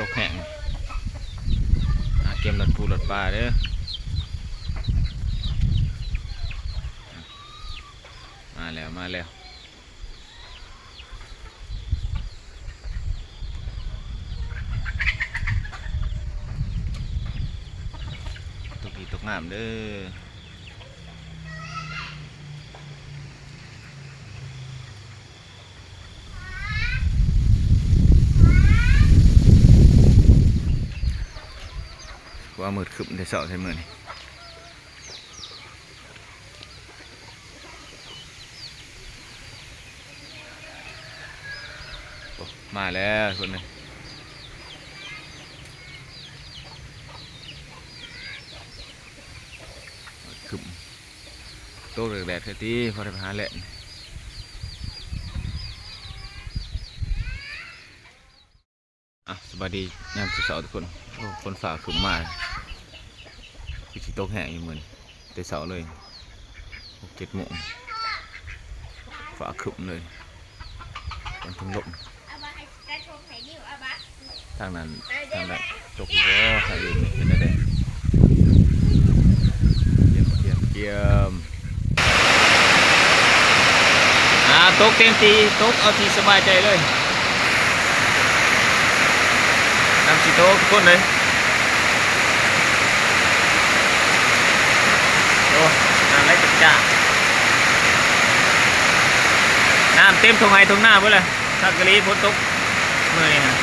กแห้งเกมหลดปูหลดปลาเด้อมาแล้วตกดีตกงามเด้อว่ามืดขึ้นได้เสาะใช่มือนี่มาแล้วคนนึงขึ้นโต๊ะแดดๆทีพอได้ไปหาแหละสวัสดียามเสาร์ทุกคนคนฝ่าขึ้นมาคือชิโต๊ะแห้งอยู่เหมือนแต่เสาร์เลย6-7 โมงฝ่าขึ้นเลยยังถึงลมทางนั้นตกอยู่ก็ใส่อยู่นี่เป็นได้เยี่ยมตกเต็มทีตกเอาทีสบายใจเลยนำชิโต๊ะทุกคนเลยโอ้น้ำไหลจัดจ้าน้ำเต็มทงไห้ทงหน้าเพื่อเลยถ้ากะลีฝนตกเมื่อนี่นะ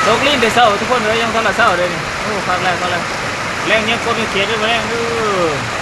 ตกลิ้นเดี๋ยวเศร้าทุกคนเลยยังตอนละเศร้าเลยนี่โอ้พักแล้วแรงยังคนยังเขียนด้วยแรงด้วย